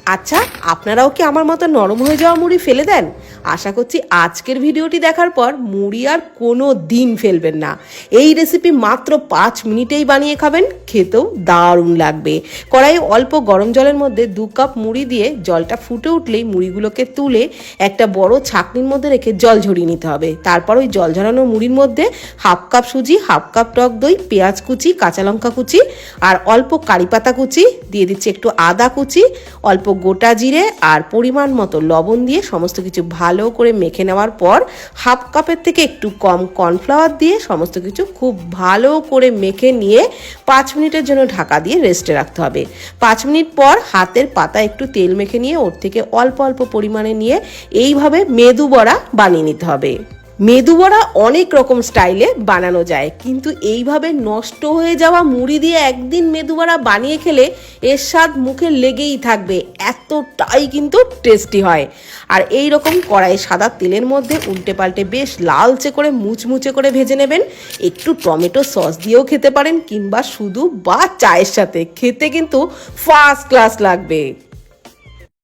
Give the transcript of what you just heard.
আচ্ছা, আপনারাও কি আমার মতো নরম হয়ে যাওয়া মুড়ি ফেলে দেন? আশা করছি আজকের ভিডিওটি দেখার পর মুড়ি আর কোনো দিন ফেলবেন না। এই রেসিপি মাত্র 5 মিনিটেই বানিয়ে খাবেন, খেতেও দারুণ লাগবে। কড়াইয়ে অল্প গরম জলের মধ্যে 2 কাপ মুড়ি দিয়ে জলটা ফুটে উঠলেই মুড়িগুলোকে তুলে একটা বড় ছাঁকনির মধ্যে রেখে জল ঝরিয়ে নিতে হবে। তারপর ওই জল ঝরানো মুড়ির মধ্যে 1/2 কাপ সুজি, 1/2 কাপ টক দই, পেঁয়াজ কুচি, কাঁচা লঙ্কা কুচি আর অল্প কারি পাতা কুচি দিয়ে দিচ্ছি, একটু আদা কুচি, অল্প গোটা জিরে আর পরিমাণ মতো লবণ দিয়ে সমস্ত কিছু ভালো করে মেখে নেওয়ার পর 1/2 কাপের থেকে একটু কম কর্নফ্লাওয়ার দিয়ে সমস্ত কিছু খুব ভালো করে মেখে নিয়ে 5 মিনিটের জন্য ঢাকা দিয়ে রেস্টে রাখতে হবে। 5 মিনিট পর হাতের পাতায় একটু তেল মেখে নিয়ে ওর থেকে অল্প অল্প পরিমাণে নিয়ে এইভাবে মেদু বড়া বানিয়ে নিতে হবে। মেদু বড়া অনেক রকম স্টাইলে বানানো যায়, কিন্তু এইভাবে নষ্ট হয়ে যাওয়া মুড়ি দিয়ে একদিন মেদু বড়া বানিয়ে খেলে এর স্বাদ মুখে লেগেই থাকবে, এতটাই কিন্তু টেস্টি হয়। আর এই রকম কড়াই সাদা তেলের মধ্যে উল্টে পাল্টে বেশ লালচে করে মুচমুচে করে ভেজে নেবেন। একটু টমেটো সস দিয়েও খেতে পারেন, কিংবা শুধু বা চায়ের সাথে খেতে কিন্তু ফার্স্ট ক্লাস লাগবে।